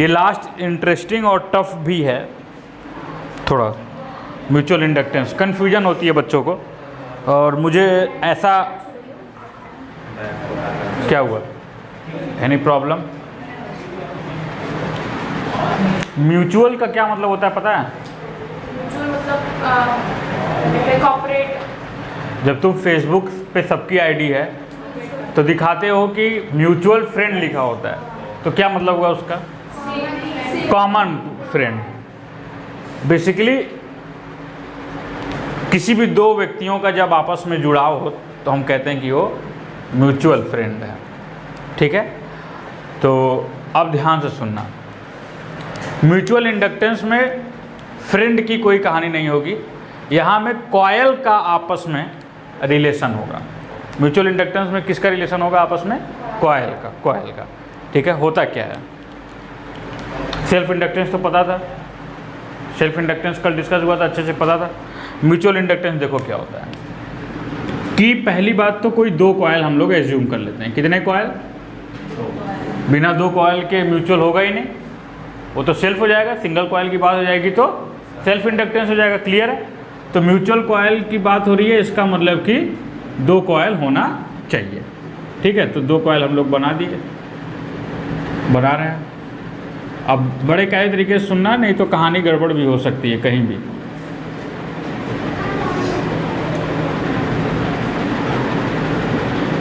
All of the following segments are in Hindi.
ये लास्ट इंटरेस्टिंग और टफ भी है थोड़ा। म्यूचुअल इंडक्टेंस कन्फ्यूजन होती है बच्चों को, और मुझे ऐसा क्या हुआ, एनी प्रॉब्लम? म्यूचुअल का क्या मतलब होता है पता है? जब तुम फेसबुक पे सबकी आईडी है तो दिखाते हो कि म्यूचुअल फ्रेंड लिखा होता है, तो क्या मतलब हुआ उसका? Common friend. बेसिकली किसी भी दो व्यक्तियों का जब आपस में जुड़ाव हो तो हम कहते हैं कि वो म्यूचुअल फ्रेंड है। ठीक है, तो अब ध्यान से सुनना। म्यूचुअल इंडक्टेंस में फ्रेंड की कोई कहानी नहीं होगी, यहाँ में कॉयल का आपस में रिलेशन होगा। म्यूचुअल इंडक्टेंस में किसका रिलेशन होगा आपस में? कॉयल का। ठीक है, होता क्या है? सेल्फ इंडक्टेंस तो पता था, सेल्फ इंडक्टेंस कल डिस्कस हुआ था, अच्छे से पता था। म्यूचुअल इंडक्टेंस देखो क्या होता है कि पहली बात तो कोई दो कॉयल हम लोग एज्यूम कर लेते हैं। कितने कॉयल? बिना दो कॉयल के म्यूचुअल होगा ही नहीं, वो तो सेल्फ हो जाएगा। सिंगल कॉयल की बात हो जाएगी तो सेल्फ इंडक्टेंस हो जाएगा। क्लियर है? तो म्यूचुअल कॉयल की बात हो रही है, इसका मतलब कि दो कॉयल होना चाहिए। ठीक है, तो दो कॉयल हम लोग बना रहे हैं। अब बड़े कायदे तरीके से सुनना, नहीं तो कहानी गड़बड़ भी हो सकती है कहीं भी।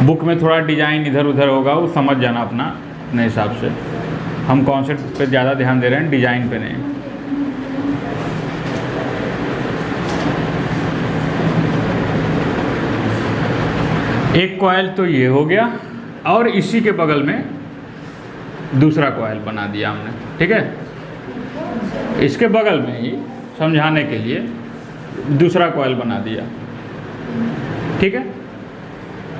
बुक में थोड़ा डिजाइन इधर उधर होगा, वो समझ जाना अपने हिसाब से। हम कॉन्सेप्ट पे ज़्यादा ध्यान दे रहे हैं, डिजाइन पे नहीं। एक कॉयल तो ये हो गया, और इसी के बगल में दूसरा कॉयल बना दिया हमने। ठीक है, इसके बगल में ही समझाने के लिए दूसरा कॉयल बना दिया। ठीक है,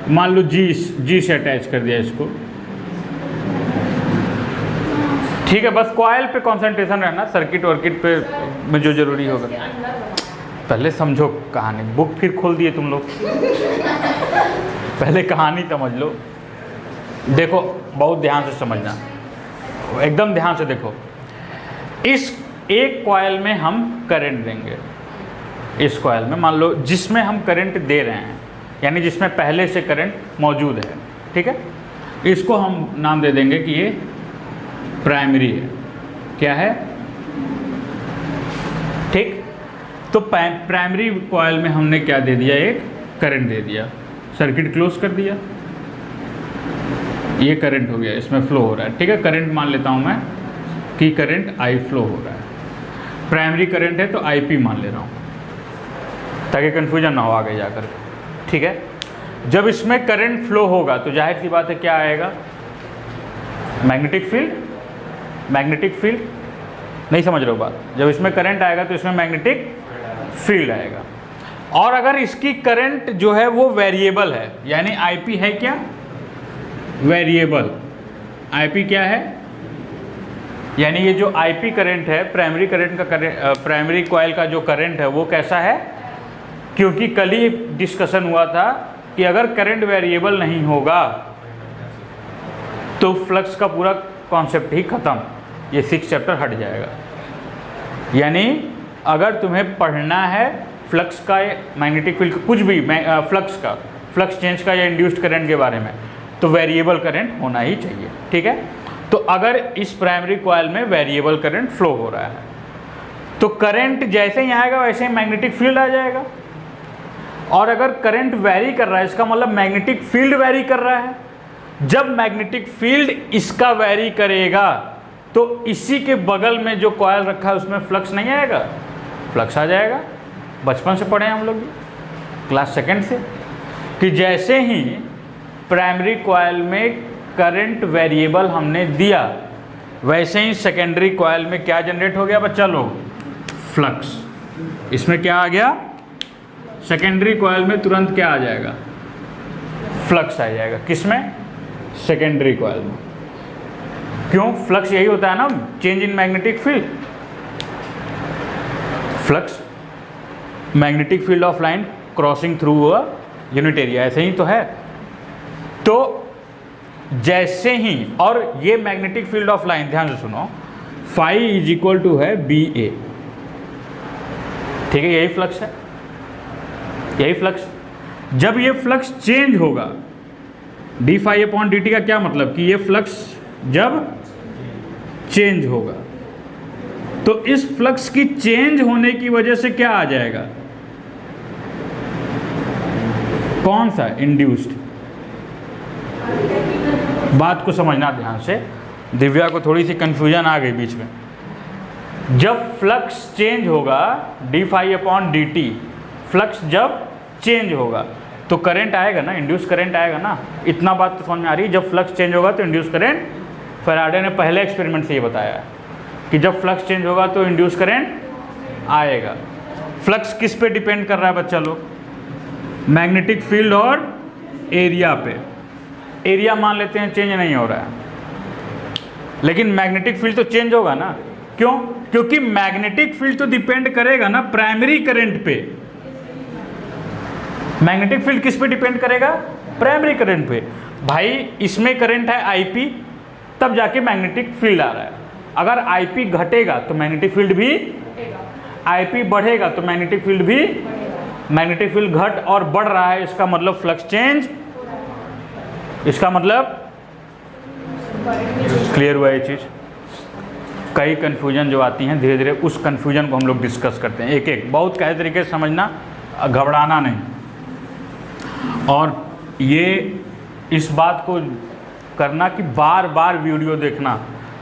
मान लो जी से अटैच कर दिया इसको। ठीक है, बस कॉयल पे कंसंट्रेशन रहना, सर्किट वर्किट पे में जो जरूरी होगा। पहले समझो कहानी, बुक फिर खोल दिए तुम लोग। पहले कहानी समझ लो। देखो बहुत ध्यान से समझना, एकदम ध्यान से देखो। इस एक कॉयल में हम करंट देंगे, इस कॉयल में मान लो जिसमें हम करंट दे रहे हैं, यानी जिसमें पहले से करंट मौजूद है। ठीक है, इसको हम नाम दे देंगे कि ये प्राइमरी है। क्या है? ठीक, तो प्राइमरी कॉयल में हमने क्या दे दिया? एक करंट दे दिया, सर्किट क्लोज कर दिया। ये करंट हो गया, इसमें फ्लो हो रहा है। ठीक है, करंट मान लेता हूँ मैं कि करंट आई फ्लो हो रहा है। प्राइमरी करंट है तो आईपी मान ले रहा हूँ, ताकि कन्फ्यूजन ना हो आगे जाकर। ठीक है, जब इसमें करंट फ्लो होगा तो जाहिर सी बात है क्या आएगा? Magnetic field. नहीं समझ रहे हो बात? जब इसमें करंट आएगा तो इसमें मैग्नेटिक फील्ड आएगा। और अगर इसकी करंट जो है वो वेरिएबल है, यानी आईपी है क्या? वेरिएबल। आईपी क्या है? यानी ये जो आईपी करंट है, प्राइमरी करंट का प्राइमरी कॉइल का जो करंट है वो कैसा है? क्योंकि कल ही डिस्कशन हुआ था कि अगर करंट वेरिएबल नहीं होगा तो फ्लक्स का पूरा कॉन्सेप्ट ही खत्म, ये 6 चैप्टर हट जाएगा। यानी अगर तुम्हें पढ़ना है फ्लक्स का, मैग्नेटिक फील्ड, कुछ भी फ्लक्स चेंज का या इंड्यूस्ड करंट के बारे में, तो वेरिएबल करंट होना ही चाहिए। ठीक है, तो अगर इस प्राइमरी कॉइल में वेरिएबल करंट फ्लो हो रहा है तो करंट जैसे ही आएगा वैसे ही मैग्नेटिक फील्ड आ जाएगा। और अगर करंट वेरी कर रहा है, इसका मतलब मैग्नेटिक फील्ड वेरी कर रहा है। जब मैग्नेटिक फील्ड इसका वेरी करेगा तो इसी के बगल में जो कॉइल रखा है उसमें फ्लक्स नहीं आएगा? फ्लक्स आ जाएगा। बचपन से पढ़े हैं हम लोग, क्लास 2 से, कि जैसे ही प्राइमरी कॉइल में करंट वेरिएबल हमने दिया, वैसे ही सेकेंडरी कॉइल में क्या जनरेट हो गया बच्चा लोग? फ्लक्स। इसमें क्या आ गया? सेकेंडरी कॉइल में तुरंत क्या आ जाएगा? फ्लक्स आ जाएगा। किसमें? सेकेंडरी कॉइल में। क्यों? फ्लक्स यही होता है ना, change in magnetic field. Flux magnetic field of line crossing through a unit area, ऐसे ही तो है। तो जैसे ही, और ये मैग्नेटिक फील्ड ऑफ लाइन ध्यान से सुनो, फाई इज इक्वल टू है बी ए, ठीक है, यही फ्लक्स है, यही फ्लक्स। जब ये फ्लक्स चेंज होगा, D phi upon D T का क्या मतलब कि ये फ्लक्स जब चेंज होगा तो इस फ्लक्स की चेंज होने की वजह से क्या आ जाएगा, कौन सा, इंड्यूस्ड। बात को समझना ध्यान से, दिव्या को थोड़ी सी कंफ्यूजन आ गई बीच में। जब फ्लक्स चेंज होगा, D phi upon D T, flux जब चेंज होगा तो करंट आएगा ना, इंड्यूस करंट आएगा ना। इतना बात तो समझ में आ रही है, जब फ्लक्स चेंज होगा तो इंड्यूस करंट। फैराडे ने पहले एक्सपेरिमेंट से ये बताया कि जब फ्लक्स चेंज होगा तो इंड्यूस करंट आएगा। फ्लक्स किस पे डिपेंड कर रहा है बच्चा लोग, मैग्नेटिक फील्ड और एरिया पे। एरिया मान लेते हैं चेंज नहीं हो रहा है, लेकिन मैग्नेटिक फील्ड तो चेंज होगा ना। क्यों? क्योंकि मैग्नेटिक फील्ड तो डिपेंड करेगा ना प्राइमरी करंट पे। मैग्नेटिक फील्ड किस पे डिपेंड करेगा, प्राइमरी करंट पे। भाई इसमें करंट है आईपी, तब जाके मैग्नेटिक फील्ड आ रहा है। अगर आईपी घटेगा तो मैग्नेटिक फील्ड भी, आईपी बढ़ेगा तो मैग्नेटिक फील्ड भी, मैग्नेटिक फील्ड घट और बढ़ रहा है, इसका मतलब फ्लक्स चेंज, इसका मतलब क्लियर हुआ ये चीज़। कई कन्फ्यूजन जो आती हैं धीरे धीरे उस कन्फ्यूजन को हम लोग डिस्कस करते हैं एक एक, बहुत कहे तरीके से समझना, घबराना नहीं। और ये इस बात को करना कि बार बार वीडियो देखना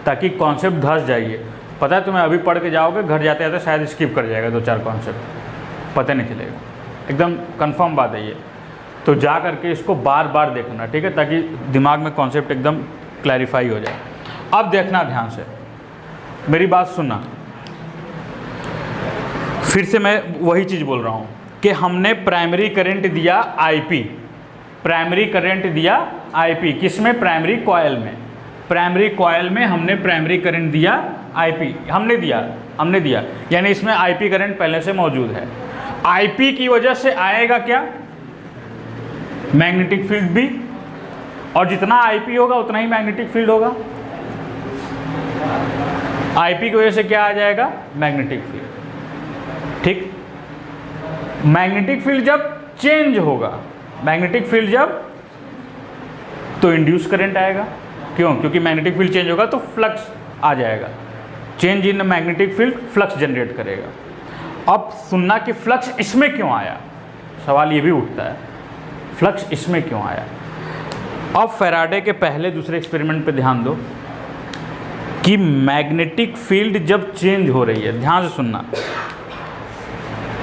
ताकि कॉन्सेप्ट धस जाइए। पता है तुम्हें, अभी पढ़ के जाओगे घर जाते जाते शायद स्किप कर जाएगा 2-4 कॉन्सेप्ट, पता नहीं चलेगा। एकदम कंफर्म बात है ये। तो जा करके इसको बार बार देखना, ठीक है, ताकि दिमाग में कॉन्सेप्ट एकदम क्लैरिफाई हो जाए। अब देखना ध्यान से, मेरी बात सुनना, फिर से मैं वही चीज़ बोल रहा हूँ कि हमने प्राइमरी करंट दिया आईपी, प्राइमरी करंट दिया आईपी, किस में, प्राइमरी कॉयल में। प्राइमरी कॉयल में हमने प्राइमरी करंट दिया आईपी, हमने दिया, यानी इसमें आईपी करंट पहले से मौजूद है। आईपी की वजह से आएगा क्या, मैग्नेटिक फील्ड भी, और जितना आईपी होगा उतना ही मैग्नेटिक फील्ड होगा। आईपी की वजह से क्या आ जाएगा, मैग्नेटिक फील्ड, ठीक। मैग्नेटिक फील्ड जब चेंज होगा, मैग्नेटिक फील्ड जब, तो इंड्यूस करंट आएगा। क्यों? क्योंकि मैग्नेटिक फील्ड चेंज होगा तो फ्लक्स आ जाएगा। Change in magnetic field flux generate करेगा। अब सुनना कि फ्लक्स इसमें क्यों आया, सवाल ये भी उठता है, फ्लक्स इसमें क्यों आया। अब फैराडे के पहले दूसरे एक्सपेरिमेंट पे ध्यान दो कि मैग्नेटिक फील्ड जब चेंज हो रही है, ध्यान से सुनना,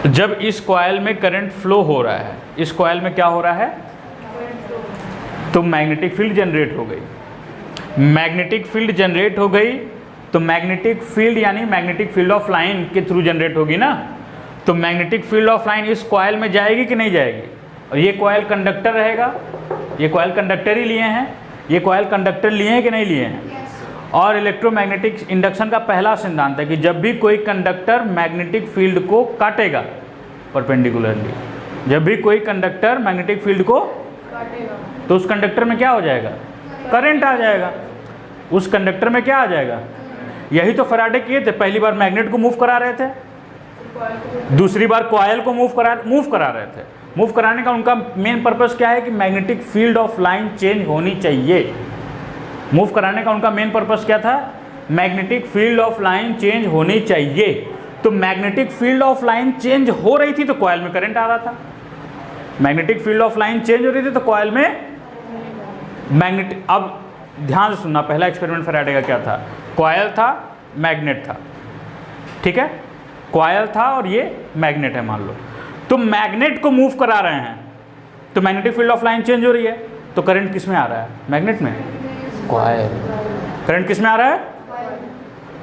जब इस कॉइल में करंट फ्लो हो रहा है, इस कॉइल में क्या हो रहा है, तो मैग्नेटिक फील्ड जनरेट हो गई। मैग्नेटिक फील्ड जनरेट हो गई तो मैग्नेटिक फील्ड यानी मैग्नेटिक फील्ड ऑफ लाइन के थ्रू जनरेट होगी ना। तो मैग्नेटिक फील्ड ऑफ लाइन इस कॉइल में जाएगी कि नहीं जाएगी, और ये कॉइल कंडक्टर रहेगा, ये कॉइल कंडक्टर ही लिए हैं, ये कॉइल कंडक्टर लिए हैं कि नहीं लिए हैं। और इलेक्ट्रोमैग्नेटिक इंडक्शन का पहला सिद्धांत है कि जब भी कोई कंडक्टर मैग्नेटिक फील्ड को काटेगा परपेंडिकुलरली, जब भी कोई कंडक्टर मैग्नेटिक फील्ड को काटेगा तो उस कंडक्टर में क्या हो जाएगा, करंट आ जाएगा। उस कंडक्टर में क्या आ जाएगा, यही तो फैराडे किए थे। पहली बार मैग्नेट को मूव करा रहे थे, दूसरी बार कॉइल को मूव करा रहे थे। मूव कराने का उनका मेन पर्पस क्या है कि magnetic field of line change होनी चाहिए। मूव कराने का उनका मेन पर्पस क्या था, magnetic field of line change होनी चाहिए। तो magnetic field of line change हो रही थी तो कॉइल में करंट आ रहा था। Magnetic field of line change हो रही थी तो कॉइल में मैग्नेटिक। अब ध्यान से सुनना, पहला एक्सपेरिमेंट फैराडे का क्या था, कॉइल था, मैग्नेट था, ठीक है, कॉइल था और ये मैग्नेट है मान लो। तो मैग्नेट को मूव करा रहे हैं तो magnetic field of line change हो रही है, तो करंट किस में आ रहा है, मैग्नेट में, कॉइल। करंट किस में आ रहा है।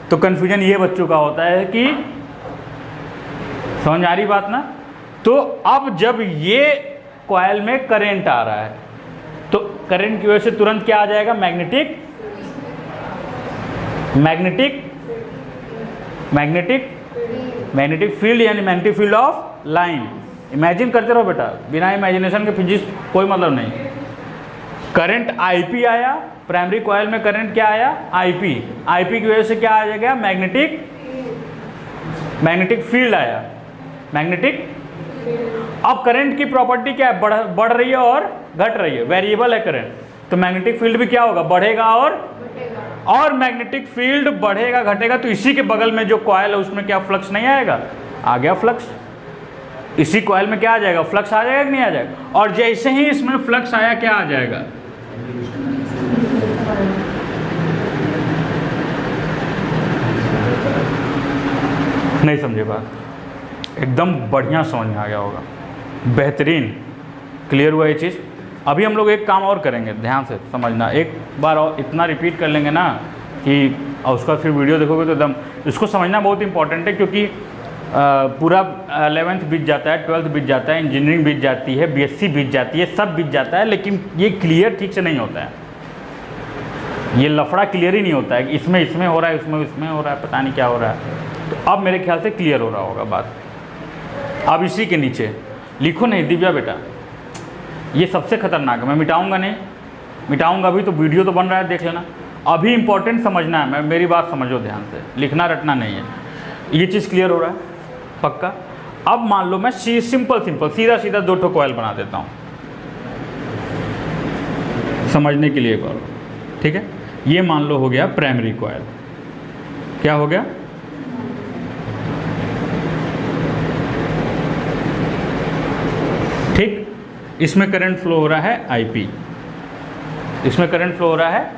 तो कंफ्यूजन ये बच्चों का होता है कि, समझ आ रही बात ना। तो अब जब ये कॉइल में करंट आ रहा है तो करंट की वजह से तुरंत क्या आ जाएगा, मैग्नेटिक फील्ड यानी magnetic field of line. Imagine करते रहो बेटा, बिना इमेजिनेशन के फिजिक्स कोई मतलब नहीं। करंट IP आया, प्राइमरी कॉइल में करंट क्या आया, IP। IP की वजह से क्या आ जाएगा, मैग्नेटिक फील्ड आया, मैग्नेटिक। अब करंट की प्रॉपर्टी क्या है, बढ़ रही है और घट रही है, वेरिएबल है करंट, तो मैग्नेटिक फील्ड भी क्या होगा, बढ़ेगा और मैग्नेटिक फील्ड बढ़ेगा घटेगा, तो इसी के बगल में जो कॉइल है उसमें क्या फ्लक्स नहीं आएगा, आ गया फ्लक्स। इसी कॉइल में क्या आ जाएगा, फ्लक्स आ जाएगा कि नहीं आ जाएगा। और जैसे ही इसमें फ्लक्स आया क्या आ जाएगा, नहीं समझे बात, एकदम बढ़िया समझ में आ गया होगा, बेहतरीन क्लियर हुआ ये चीज़। अभी हम लोग एक काम और करेंगे, ध्यान से समझना, एक बार और इतना रिपीट कर लेंगे ना कि और उसका फिर वीडियो देखोगे तो एकदम इसको समझना बहुत इंपॉर्टेंट है, क्योंकि पूरा 11th बीत जाता है, 12th बीत जाता है, इंजीनियरिंग बीत जाती है, BSc बीत जाती है, सब बीत जाता है, लेकिन ये क्लियर ठीक से नहीं होता है, ये लफड़ा क्लियर ही नहीं होता है कि इसमें हो रहा है, इसमें हो रहा है, पता नहीं क्या हो रहा है। तो अब मेरे ख्याल से क्लियर हो रहा होगा बात। अब इसी के नीचे लिखो नहीं दिव्या बेटा, ये सबसे खतरनाक है, मैं मिटाऊंगा नहीं, मिटाऊंगा अभी तो वीडियो तो बन रहा है, देख लेना। अभी इंपॉर्टेंट समझना है, मेरी बात समझो ध्यान से, लिखना रटना नहीं है। ये चीज़ क्लियर हो रहा है पक्का। अब मान लो मैं सिंपल सीधा दो ठो कॉइल बना देता हूँ समझने के लिए एक बार, ठीक है। ये मान लो हो गया प्राइमरी कॉइल, क्या हो गया, ठीक। इसमें करंट फ्लो हो रहा है IP, इसमें करंट फ्लो हो रहा है,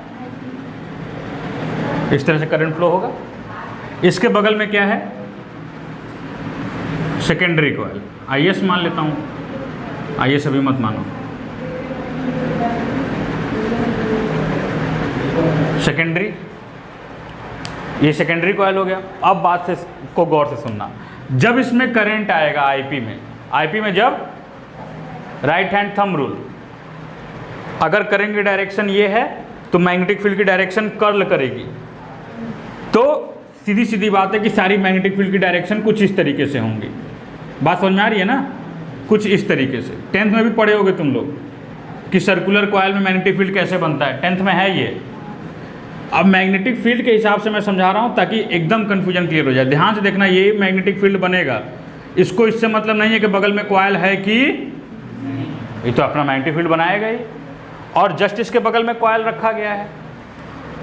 इस तरह से करंट फ्लो होगा। इसके बगल में क्या है, सेकेंडरी कॉइल, IS मान लेता हूँ, IS अभी मत मानो, सेकेंडरी, ये सेकेंडरी कॉइल हो गया। अब बात से को गौर से सुनना, जब इसमें करंट आएगा IP में जब राइट हैंड थंब रूल, अगर करंट की डायरेक्शन ये है तो मैग्नेटिक फील्ड की डायरेक्शन कर्ल करेगी, तो सीधी बात है कि सारी मैग्नेटिक फील्ड की डायरेक्शन कुछ इस तरीके से होंगी। बात समझ में आ रही है ना, कुछ इस तरीके से। 10th में भी पढ़े होगे तुम लोग कि सर्कुलर कॉइल में मैग्नेटिक फील्ड कैसे बनता है, 10th में है ये। अब मैग्नेटिक फील्ड के हिसाब से मैं समझा रहा हूँ ताकि एकदम कन्फ्यूजन क्लियर हो जाए। ध्यान से देखना, ये मैग्नेटिक फील्ड बनेगा, इसको इससे मतलब नहीं है कि बगल में कॉइल है कि, ये तो अपना मैग्नेटिक फील्ड बनाएगा ही, और जस्ट इसके बगल में कॉइल रखा गया है।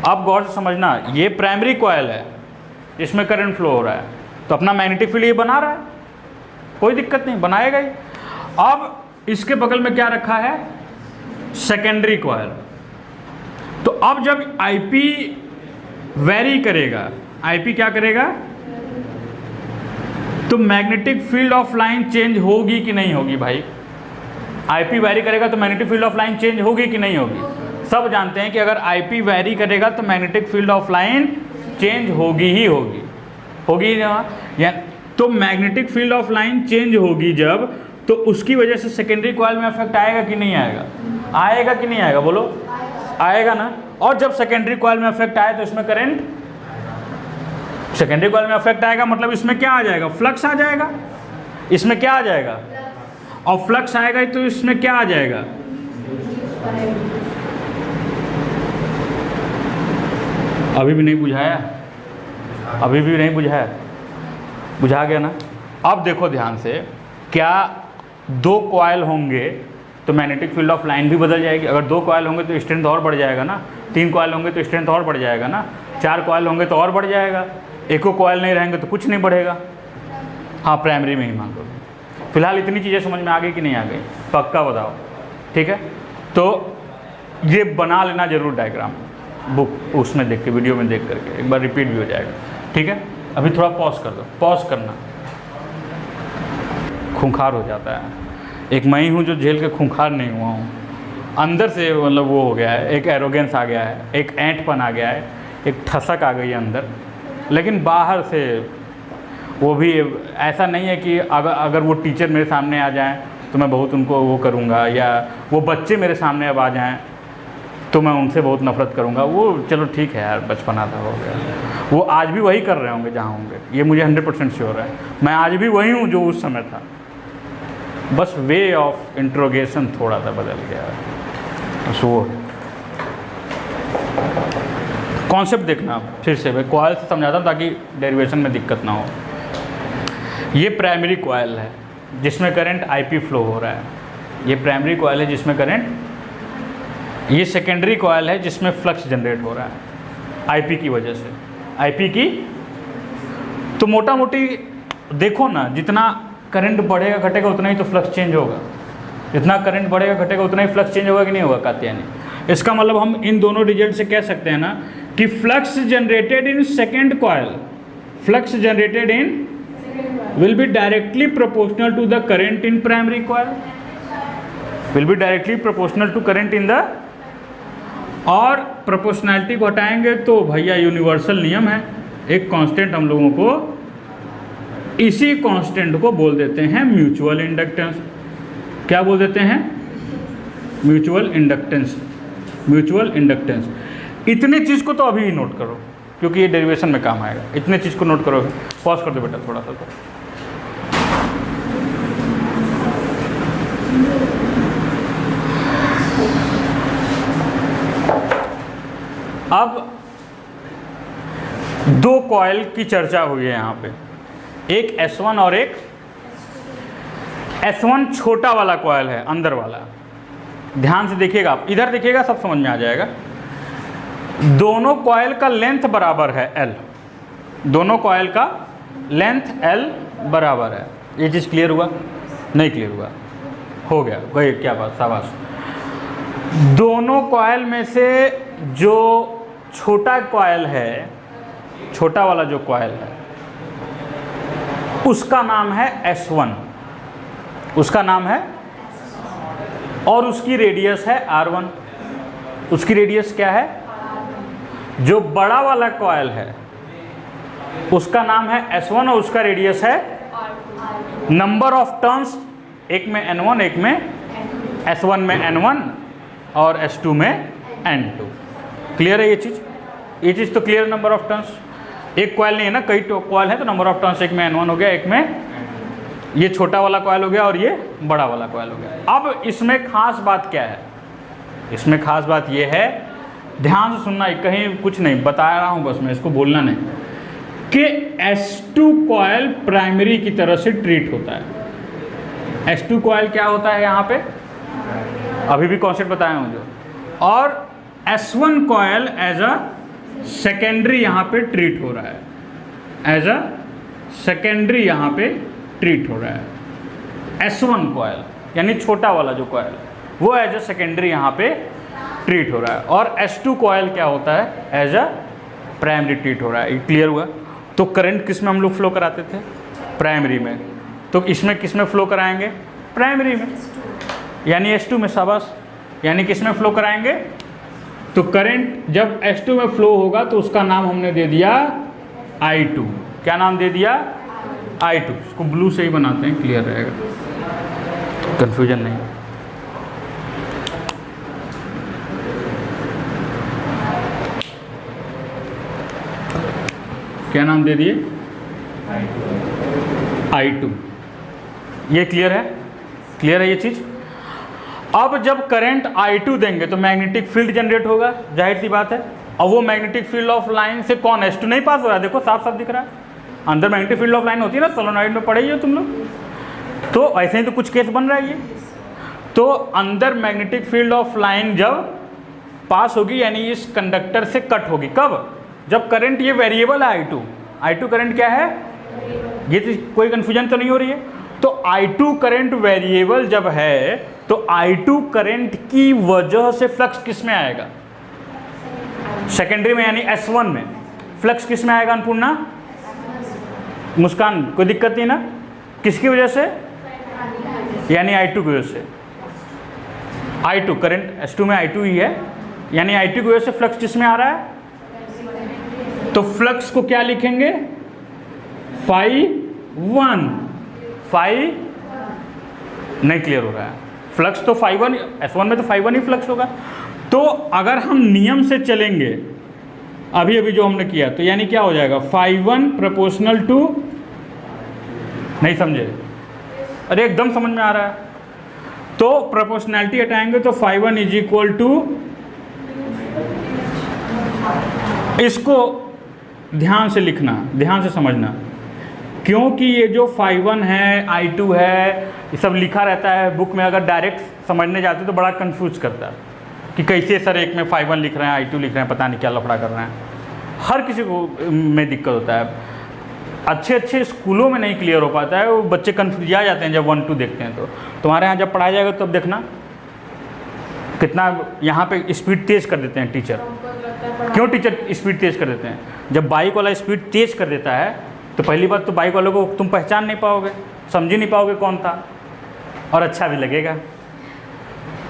अब गौर से समझना, ये प्राइमरी कॉइल है, इसमें करंट फ्लो हो रहा है, तो अपना मैग्नेटिक फील्ड ये बना रहा है, कोई दिक्कत नहीं, बनाएगा ही। अब इसके बगल में क्या रखा है, सेकेंडरी कॉइल। तो अब जब IP वेरी करेगा, IP क्या करेगा, तो magnetic field of line change होगी कि नहीं होगी भाई। IP वेरी करेगा तो magnetic field of line change होगी कि नहीं होगी। सब जानते हैं कि अगर IP वेरी करेगा तो magnetic field of line change होगी ही होगी ना। या तो magnetic field of line change होगी जब, तो उसकी वजह से सेकेंडरी कॉइल में इफेक्ट आएगा कि नहीं आएगा, आएगा कि नहीं आएगा, बोलो आएगा ना। और जब सेकेंडरी कॉइल में इफेक्ट आए तो इसमें करंट, सेकेंडरी कॉइल में इफेक्ट आएगा मतलब इसमें क्या आ जाएगा, फ्लक्स आ जाएगा, इसमें क्या आ जाएगा, और फ्लक्स आएगा तो इसमें क्या आ जाएगा, अभी भी नहीं बुझाया, अभी भी नहीं बुझाया, बुझा गया ना। अब देखो ध्यान से, क्या 2 कॉइल होंगे तो मैग्नेटिक फील्ड ऑफ लाइन भी बदल जाएगी। अगर 2 कॉइल होंगे तो स्ट्रेंथ और बढ़ जाएगा ना, 3 कॉइल होंगे तो स्ट्रेंथ और बढ़ जाएगा ना, 4 कॉइल होंगे तो और बढ़ जाएगा, एको कॉइल नहीं रहेंगे तो कुछ नहीं बढ़ेगा। हाँ प्राइमरी में ही मान लो। फिलहाल इतनी चीज़ें समझ में आ गई कि नहीं आ गई, पक्का बताओ, ठीक है। तो ये बना लेना जरूर डायग्राम, बुक उसमें देख के, वीडियो में देख करके, एक बार रिपीट भी हो जाएगा, ठीक है। अभी थोड़ा पॉज कर दो, पॉज करना, खूंखार हो जाता है। एक मैं ही हूँ जो झेल के खूंखार नहीं हुआ हूँ, अंदर से मतलब वो हो गया है, एक एरोगेंस आ गया है, एक ऐंठपन आ गया है, एक ठसक आ गई है अंदर, लेकिन बाहर से वो भी ऐसा नहीं है कि अगर वो टीचर मेरे सामने आ जाएं तो मैं बहुत उनको वो करूँगा, या वो बच्चे मेरे सामने अब आ जाएं तो मैं उनसे बहुत नफरत करूँगा। वो चलो ठीक है यार, बचपना था, हो गया। वो आज भी वही कर रहे होंगे जहाँ होंगे, ये मुझे 100% श्योर है। मैं आज भी वही हूँ जो उस समय था, बस वे ऑफ इंट्रोगेशन थोड़ा सा बदल गया है, बस वो कॉन्सेप्ट देखना आप फिर से, मैं कॉयल से समझाता हूँ ताकि डेरिवेशन में दिक्कत ना हो। ये प्राइमरी कॉयल है जिसमें करंट आईपी फ्लो हो रहा है, ये प्राइमरी कॉयल है जिसमें करंट, ये सेकेंडरी कॉयल है जिसमें फ्लक्स जनरेट हो रहा है आईपी की वजह से, आईपी की। तो मोटा मोटी देखो ना, जितना करंट बढ़ेगा घटेगा उतना ही तो फ्लक्स चेंज होगा, जितना करंट बढ़ेगा घटेगा उतना ही फ्लक्स चेंज होगा कि नहीं होगा कात्यायनी। इसका मतलब हम इन दोनों रिजल्ट से कह सकते हैं ना कि flux generated in second coil, flux generated in will be directly proportional to the current in primary coil, will be directly proportional to current in the, और प्रोपोर्शनैलिटी को हटाएंगे तो भैया यूनिवर्सल नियम है, एक कांस्टेंट हम लोगों को, इसी कांस्टेंट को बोल देते हैं म्यूचुअल इंडक्टेंस। क्या बोल देते हैं? Mutual inductance, mutual inductance. इतने चीज़ को तो अभी ही नोट करो क्योंकि ये डेरिवेशन में काम आएगा, इतने चीज़ को नोट करो। पॉज कर दो बेटा थोड़ा सा। तो अब दो कॉइल की चर्चा हुई है यहाँ पे, एक S1 और एक S1 छोटा वाला कॉइल है, अंदर वाला। ध्यान से देखिएगा आप, इधर देखिएगा सब समझ में आ जाएगा। दोनों कॉइल का लेंथ बराबर है L, दोनों कॉइल का लेंथ L बराबर है। ये चीज़ क्लियर हुआ? नहीं क्लियर हुआ? हो गया, गए, क्या बात, शाबाश। दोनों कॉइल में से जो छोटा कॉइल है, छोटा वाला जो कॉइल है उसका नाम है S1, उसका नाम है, और उसकी रेडियस है R1। उसकी रेडियस क्या है? जो बड़ा वाला कॉइल है उसका नाम है S1 और उसका रेडियस है, नंबर ऑफ टर्न्स, एक में N1, एक में S1 में N1 और S2 में N2। क्लियर है ये चीज़? ये चीज़ तो क्लियर, नंबर ऑफ टर्न्स। एक कॉइल नहीं है ना, कई कॉइल है तो नंबर ऑफ टर्न्स, एक में N1 हो गया, एक में ये छोटा वाला कॉइल हो गया और ये बड़ा वाला कॉइल हो गया। अब इसमें खास बात क्या है? इसमें खास बात ये है, ध्यान से सुनना, कहीं कुछ नहीं बता रहा हूँ बस मैं, इसको बोलना नहीं, कि S2 कॉइल प्राइमरी की तरह से ट्रीट होता है। S2 कॉइल क्या होता है यहाँ पे, अभी भी कॉन्सेप्ट बताया मुझे, और S1 coil as a secondary यहाँ पे ट्रीट हो रहा है, एज अ सेकेंडरी यहाँ पे ट्रीट हो रहा है। S1 कॉइल यानी छोटा वाला जो कॉइल वो एज अ सेकेंडरी यहाँ पे ट्रीट हो रहा है, और S2 कॉइल क्या होता है, एज अ प्राइमरी ट्रीट हो रहा है। ये क्लियर हुआ? तो करंट किस में हम लोग फ्लो कराते थे? प्राइमरी में। तो इसमें किस में फ्लो कराएंगे? प्राइमरी में, यानी S2 में। शाबाश। यानी किस में फ्लो कराएंगे? तो करंट जब S2 में फ्लो होगा तो उसका नाम हमने दे दिया I2। क्या नाम दे दिया? I2। इसको ब्लू से ही बनाते हैं, क्लियर रहेगा, कंफ्यूजन नहीं। क्या नाम दे दिए? I2। ये क्लियर है? क्लियर है ये चीज़? अब जब करंट I2 देंगे तो मैग्नेटिक फील्ड जनरेट होगा, जाहिर सी बात है। और वो मैग्नेटिक फील्ड ऑफ लाइन से कौन, S2 नहीं पास हो रहा है? देखो साफ साफ दिख रहा है, अंदर मैग्नेटिक फील्ड ऑफ लाइन होती है ना, सोलेनॉइड में पढ़े ही हो तुम लोग, तो ऐसे ही तो कुछ केस बन रहा है ये। तो अंदर मैग्नेटिक फील्ड ऑफ लाइन जब पास होगी यानी इस कंडक्टर से कट होगी, कब? जब करंट, ये वेरिएबल है I2 करंट क्या है, ये तो कोई कन्फ्यूजन तो नहीं हो रही है। तो I2 करंट वेरिएबल जब है तो I2 करंट की वजह से फ्लक्स किस में आएगा? सेकेंडरी में, यानी S1 में। फ्लक्स किस में आएगा अन्नपूर्णा? मुस्कान, कोई दिक्कत नहीं ना? किसकी वजह से? यानी I2 की वजह से। I2 करंट S2 में I2 ही है, यानी I2 की वजह से फ्लक्स किस में आ रहा है? तो फ्लक्स को क्या लिखेंगे? φ1। फाई नहीं क्लियर हो रहा है? फ्लक्स तो φ1, S1 में तो φ1 ही फ्लक्स होगा। तो अगर हम नियम से चलेंगे अभी अभी जो हमने किया, तो यानी क्या हो जाएगा? φ1 प्रोपोर्शनल टू, नहीं समझे? अरे एकदम समझ में आ रहा है। तो प्रोपोर्शनैलिटी हटाएंगे तो φ1 इज इक्वल टू इसको ध्यान से लिखना, ध्यान से समझना, क्योंकि ये जो φ1 है I2 है ये सब लिखा रहता है बुक में, अगर डायरेक्ट समझने जाते तो बड़ा कंफ्यूज करता है कि कैसे सर एक में φ1 लिख रहे हैं I2 लिख रहे हैं, पता नहीं क्या लफड़ा कर रहे हैं। हर किसी को में दिक्कत होता है, अच्छे अच्छे स्कूलों में नहीं क्लियर हो पाता है, वो बच्चे कन्फ्यूज आ जाते हैं जब 1-2 देखते हैं। तो तुम्हारे यहाँ जब पढ़ाया जाएगा तब तो देखना कितना यहाँ पे स्पीड तेज़ कर देते हैं टीचर। क्यों टीचर स्पीड तेज़ कर देते हैं? जब बाइक वाला स्पीड तेज़ कर देता है तो पहली बात तो बाइक वालों को तुम पहचान नहीं पाओगे, समझ ही नहीं पाओगे कौन था, और अच्छा भी लगेगा।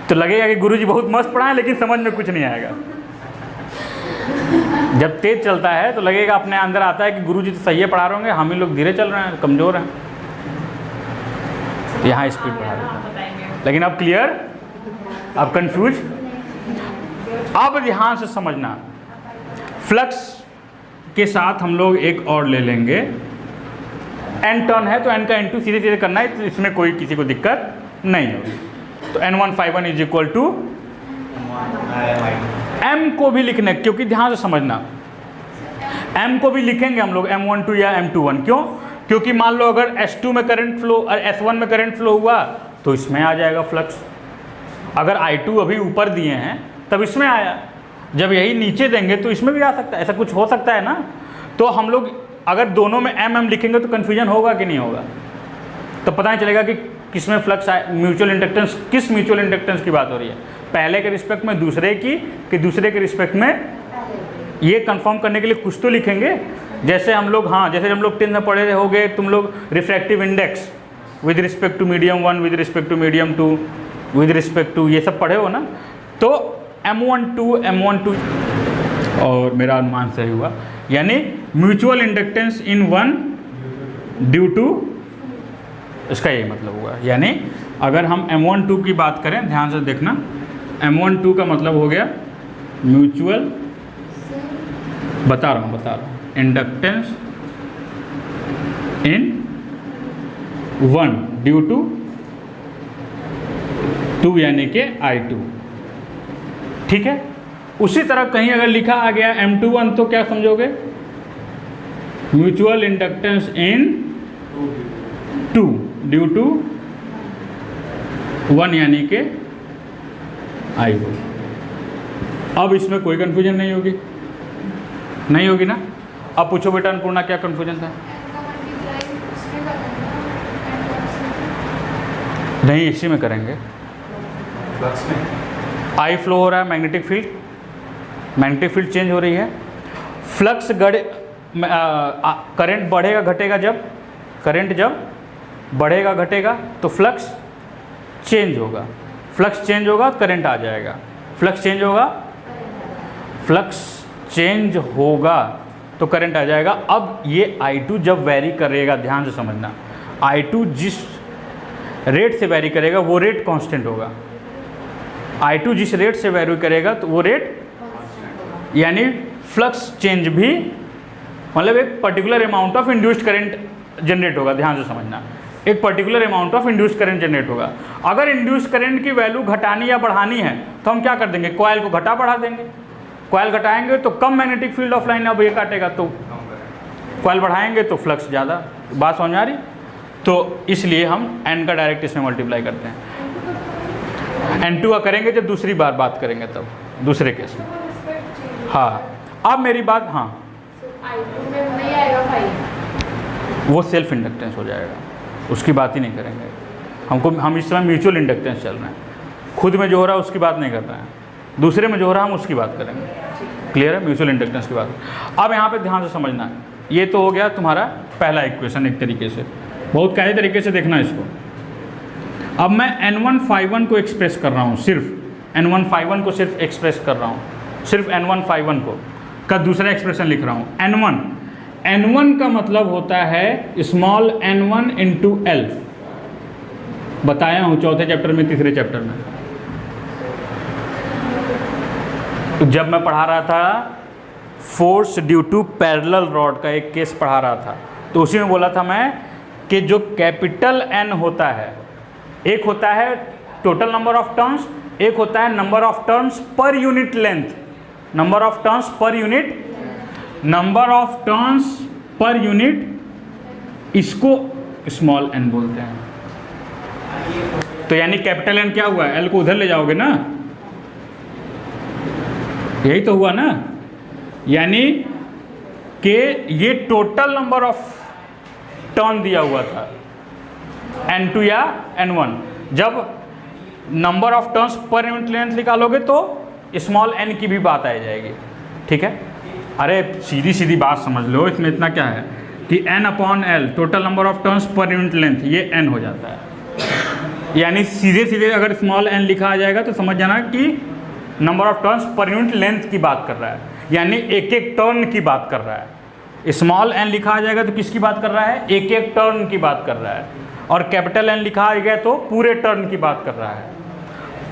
तो लगेगा कि गुरुजी बहुत मस्त पढ़ाएं लेकिन समझ में कुछ नहीं आएगा। जब तेज चलता है तो लगेगा अपने अंदर आता है कि गुरुजी तो सही है पढ़ा रहे होंगे, हम ही लोग धीरे चल रहे हैं, कमज़ोर हैं। यहाँ स्पीड बढ़ा देते हैं। लेकिन अब क्लियर, अब कंफ्यूज। अब ध्यान से समझना, फ्लक्स के साथ हम लोग एक और ले लेंगे, n टर्न है तो n का n2 सीधे सीधे करना है, तो इसमें कोई किसी को दिक्कत नहीं होगी। तो n1 φ1 is equal to m को भी लिखने, क्योंकि ध्यान से समझना m को भी लिखेंगे हम लोग m12 या m21। क्यों? क्योंकि मान लो अगर S2 में करंट फ्लो और S1 में करंट फ्लो हुआ तो इसमें आ जाएगा फ्लक्स। अगर I2 अभी ऊपर दिए हैं तब इसमें आया, जब यही नीचे देंगे तो इसमें भी आ सकता है, ऐसा कुछ हो सकता है ना। तो हम लोग अगर दोनों में m लिखेंगे तो कन्फ्यूजन होगा कि नहीं होगा, तो पता नहीं चलेगा कि किस में फ्लक्स आए। म्यूचुअल इंडक्टेंस, किस म्यूचुअल इंडक्टेंस की बात हो रही है, पहले के रिस्पेक्ट में दूसरे की, कि दूसरे के रिस्पेक्ट में, ये कंफर्म करने के लिए कुछ तो लिखेंगे। जैसे हम लोग, हाँ जैसे हम लोग 10th में पढ़े होगे तुम लोग, refractive index with respect to medium 1, with respect to medium 2, with respect to, ये सब पढ़े हो ना। तो M12 और मेरा अनुमान सही हुआ, यानी mutual inductance in 1 due to, इसका यही मतलब हुआ। यानी अगर हम M12 की बात करें, ध्यान से देखना, M12 का मतलब हो गया म्यूचुअल, बता रहा हूँ इंडक्टेंस इन 1 ड्यू टू 2 यानी कि I2, ठीक है। उसी तरह कहीं अगर लिखा आ गया M21 तो क्या समझोगे? Mutual inductance in 2 due to 1 यानी कि I2। अब इसमें कोई कंफ्यूजन नहीं होगी, नहीं होगी ना। अब पूछो बेटा अन्नपूर्णा क्या कंफ्यूजन था? नहीं, इसी में करेंगे, फ्लक्स में I फ्लो हो रहा है, मैग्नेटिक फील्ड चेंज हो रही है, फ्लक्स करंट बढ़ेगा घटेगा, जब करंट जब बढ़ेगा घटेगा तो फ्लक्स चेंज होगा, फ्लक्स चेंज होगा करंट आ जाएगा, फ्लक्स चेंज होगा, फ्लक्स चेंज होगा तो करंट आ जाएगा। अब ये I2 जब वेरी करेगा, ध्यान से समझना, I2 जिस रेट से वेरी करेगा वो रेट कांस्टेंट होगा। I2 जिस रेट से वेरी करेगा तो वो रेट, यानी फ्लक्स चेंज भी, मतलब एक particular amount of induced current generate होगा। ध्यान से समझना, एक particular amount of induced current generate होगा। अगर इंड्यूस्ड करंट की वैल्यू घटानी या बढ़ानी है तो हम क्या कर देंगे? कॉइल को घटा बढ़ा देंगे। कॉइल घटाएंगे तो कम मैग्नेटिक फील्ड ऑफ लाइन, अब ये काटेगा तो कॉइल बढ़ाएंगे तो फ्लक्स ज़्यादा। बात समझ आ रही? तो इसलिए हम n का डायरेक्ट इसमें मल्टीप्लाई करते हैं। N2 का करेंगे जब दूसरी बार बात करेंगे तब, दूसरे केस में। हाँ, अब मेरी बात, हाँ I2 में नहीं आएगा भाई, वो सेल्फ इंडक्टेंस हो जाएगा, उसकी बात ही नहीं करेंगे। हम इस समय म्यूचुअल इंडक्टेंस चल रहे हैं, खुद में जो हो रहा है उसकी बात नहीं कर रहे हैं, दूसरे में जो हो रहा है हम उसकी बात करेंगे। क्लियर है? म्यूचुअल इंडक्टेंस की बात। अब यहाँ पे ध्यान से समझना, ये तो हो गया तुम्हारा पहला इक्वेशन, एक तरीके से, बहुत कायदे तरीके से देखना इसको। अब मैं N1 φ1 को एक्सप्रेस कर रहा हूँ, सिर्फ N1 φ1 को सिर्फ एक्सप्रेस कर रहा हूँ, सिर्फ N1 φ1 को का दूसरा एक्सप्रेशन लिख रहा हूँ। N1 का मतलब होता है स्मॉल n1 इंटू L, बताया हूँ चौथे चैप्टर में, तीसरे चैप्टर में। तो जब मैं पढ़ा रहा था force due to parallel rod का एक केस पढ़ा रहा था, तो उसी में बोला था मैं कि जो कैपिटल N होता है, एक होता है टोटल नंबर ऑफ टर्न्स, एक होता है number of turns per unit length, number of turns per unit number of turns per unit, इसको स्मॉल n बोलते हैं। तो यानी कैपिटल N क्या हुआ, L को उधर ले जाओगे ना, यही तो हुआ ना। यानी कि ये टोटल नंबर ऑफ टर्न दिया हुआ था N2 या N1। जब number of turns per unit length निकालोगे तो स्मॉल n की भी बात आ जाएगी, ठीक है। अरे सीधी सीधी बात समझ लो, इसमें इतना क्या है कि n upon l total number of turns per unit length, ये n हो जाता है। यानी सीधे सीधे अगर स्मॉल n लिखा आ जाएगा तो समझ जाना कि number of turns per unit length की बात कर रहा है, यानी एक एक टर्न की बात कर रहा है। स्मॉल n लिखा आ जाएगा तो किसकी बात कर रहा है, एक एक टर्न की बात कर रहा है। और कैपिटल N लिखा आ गया तो पूरे टर्न की बात कर रहा है।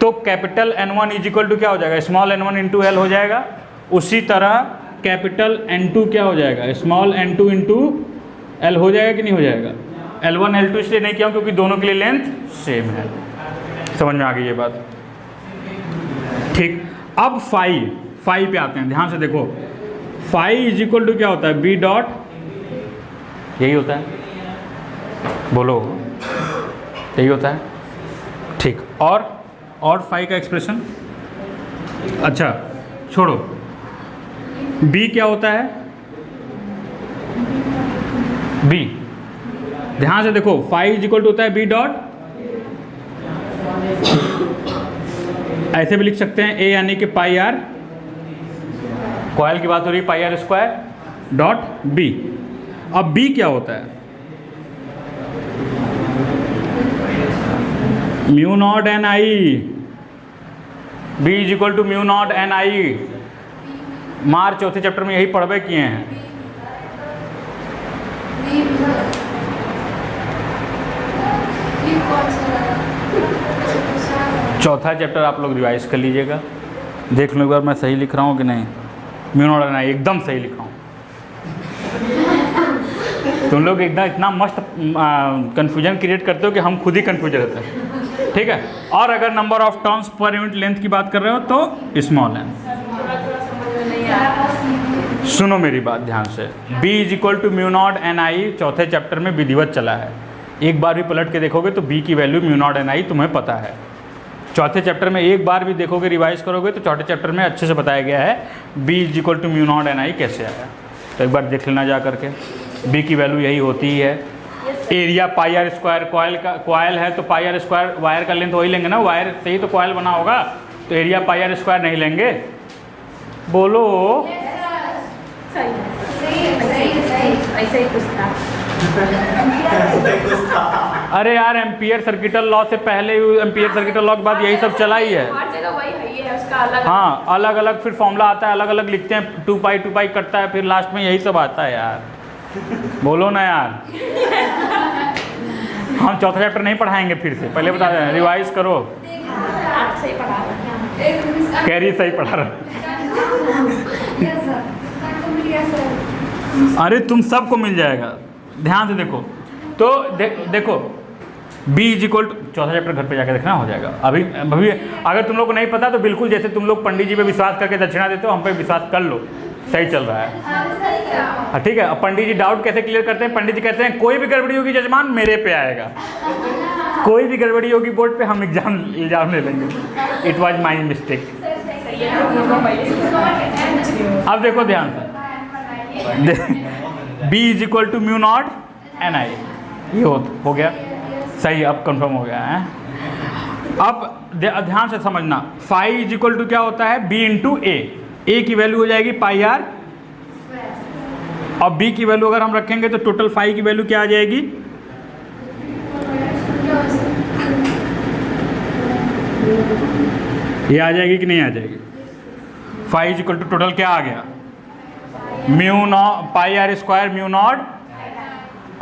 तो capital N1 is equal to क्या हो जाएगा, स्मॉल n1 इंटू एल हो जाएगा। उसी तरह कैपिटल N2 क्या हो जाएगा, स्मॉल n2 इंटू एल हो जाएगा कि नहीं हो जाएगा। L1 L2 इसलिए नहीं किया क्योंकि दोनों के लिए लेंथ सेम है। समझ में आ गई ये बात, ठीक। अब फाई पे आते हैं, ध्यान से देखो। फाई इज इक्वल टू क्या होता है, बी डॉट, यही होता है, बोलो यही होता है, ठीक। और फाई का एक्सप्रेशन, अच्छा छोड़ो, बी क्या होता है, बी ध्यान से देखो, फाई इज इक्वल टू होता है बी डॉट, ऐसे भी लिख सकते हैं ए यानी कि पाई आर, कॉइल की बात हो रही है, pi R square dot B. अब बी क्या होता है, mu naught N I, B is equal to mu naught N I. मार्च चौथे चैप्टर में यही पढ़वे किए हैं। चौथा चैप्टर आप लोग रिवाइज कर लीजिएगा, देख लो एक बार मैं सही लिख रहा हूँ कि नहीं। म्यू नॉट एन आई एकदम सही लिख रहा हूँ। तुम लोग एकदम इतना मस्त कंफ्यूजन क्रिएट करते हो कि हम खुद ही कंफ्यूज रहते हैं, ठीक है। और अगर number of turns per unit length की बात कर रहे हो तो स्मॉल n। सुनो मेरी बात ध्यान से, b is equal to mu naught N I चौथे चैप्टर में विधिवत चला है। एक बार भी पलट के देखोगे तो b की वैल्यू म्यू नॉट एन आई तुम्हें पता है। चौथे चैप्टर में एक बार भी देखोगे, रिवाइज करोगे तो चौथे चैप्टर में अच्छे से बताया गया है b is equal to mu naught N I कैसे आया। तो एक बार देख लेना जा करके, b की वैल्यू यही होती ही है। Area pi R square, coil है तो पाई आर स्क्वायर, वायर का लेंथ वही लेंगे ना, वायर से ही तो कॉयल बना होगा, तो एरिया पाई आर स्क्वायर नहीं लेंगे, बोलो। अरे यार एम्पियर सर्किटल लॉ से पहले, एम्पियर सर्किटल लॉ के बाद यही सब चला ही है। हाँ, अलग अलग फिर फॉर्मूला आता है, अलग अलग लिखते हैं, 2 पाई कटता है, फिर लास्ट में यही सब आता है यार, बोलो ना यार। हम चौथा चैप्टर नहीं पढ़ाएंगे फिर से, पहले बता दें, रिवाइज करो। कैरी सही पढ़ा रहा। अरे तुम सबको मिल जाएगा, ध्यान से देखो। तो देखो b इज इक्वल टू, चौथा चैप्टर घर पे जाके देखना, हो जाएगा। अभी अगर तुम लोग को नहीं पता तो बिल्कुल जैसे तुम लोग पंडित जी पे विश्वास करके दक्षिणा देते हो, हम पे विश्वास कर लो, सही चल रहा है, ठीक है। अब पंडित जी डाउट कैसे क्लियर करते हैं, पंडित जी कहते हैं कोई भी गड़बड़ी होगी जजमान मेरे पे आएगा, कोई भी गड़बड़ी होगी बोर्ड पे हम इल्जाम ले लेंगे, इट वॉज माई मिस्टेक। अब देखो ध्यान से, b is equal to mu naught N I, ये हो गया सही, अब कंफर्म हो गया है। अब ध्यान से समझना, फाई इज इक्वल टू क्या होता है, b इंटू ए की वैल्यू हो जाएगी पाई आर, और b की वैल्यू अगर हम रखेंगे तो टोटल फाई की वैल्यू क्या आ जाएगी, ये आ जाएगी कि नहीं आ जाएगी। Phi is equal to total क्या आ गया, mu naught pi R square mu naught.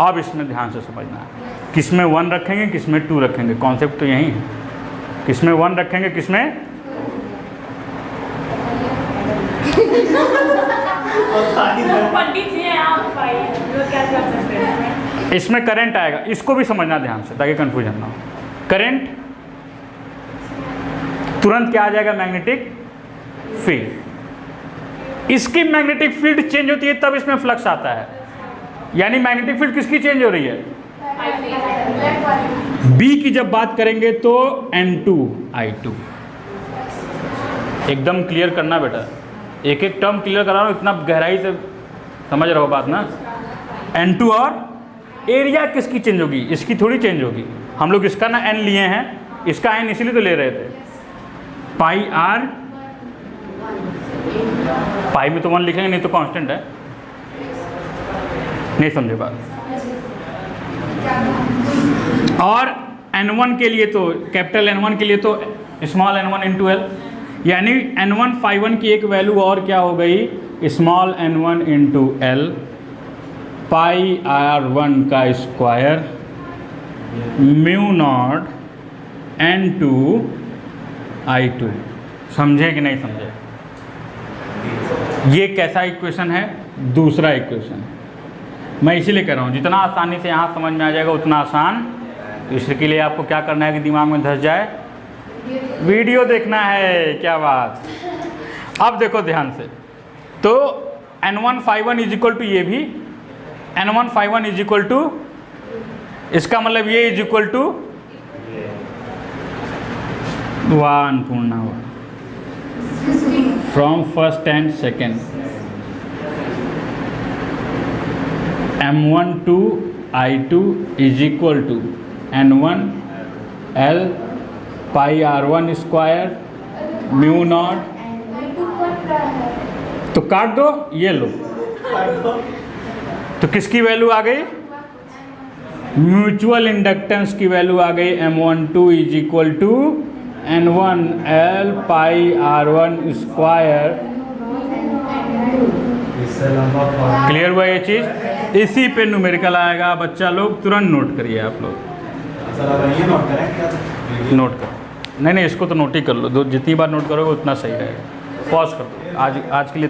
अब इसमें ध्यान से समझना है, किसमें 1 रखेंगे किसमें 2 रखेंगे, कॉन्सेप्ट तो यही है, किसमें 1 रखेंगे किसमें पंडित जी हैं आप भाई, क्या कर सकते हैं इसमें करंट आएगा, इसको भी समझना ध्यान से ताकि कंफ्यूजन ना हो। करंट तुरंत क्या आ जाएगा, मैग्नेटिक फील्ड। इसकी मैग्नेटिक फील्ड चेंज होती है तब इसमें फ्लक्स आता है। यानी मैग्नेटिक फील्ड किसकी चेंज हो रही है? बी की जब बात करेंगे तो N2I2। एकदम क्लियर करना बेटा, एक एक टर्म क्लियर करा रहा हूँ, इतना गहराई से समझ रहे हो बात ना। N2 और एरिया किसकी चेंज होगी? इसकी थोड़ी चेंज होगी। हम लोग इसका ना N लिए हैं, इसका N इसीलिए तो ले रहे थे। पाई आर, पाई में तो 1 लिखेंगे नहीं तो कांस्टेंट है, नहीं समझे बात। और N1 के लिए तो कैपिटल N1 के लिए तो स्मॉल n1 इंटू एल, यानी N1 phi1 की एक वैल्यू और क्या हो गई? स्मॉल n1 इंटू एल पाई r1 का स्क्वायर म्यू नॉट N2I2। समझे कि नहीं समझे? ये कैसा इक्वेशन है? दूसरा इक्वेशन। मैं इसीलिए कह रहा हूँ जितना आसानी से यहाँ समझ में आ जाएगा उतना आसान। तो इसके लिए आपको क्या करना है कि दिमाग में धस जाए, वीडियो देखना है। क्या बात। अब देखो ध्यान से, तो N1 phi1 is equal to, ये भी N1 phi1 is equal to, इसका मतलब ये is equal to 1 from first and second. M12I2 is equal to N1 L pi R1 square mu naught. तो काट दो, ये लो। तो किसकी वैल्यू आ गई? म्यूचुअल इंडक्टेंस की वैल्यू आ गई M12 is equal to N1 L pi R1 square. Clear हुआ ये चीज़? इसी पे न्यूमेरिकल आएगा, बच्चा लोग तुरंत नोट करिए। आप लोग नोट करो, नहीं इसको तो नोट ही कर लो, जितनी बार नोट करोगे उतना सही रहेगा। पॉज कर दो, आज के लिए।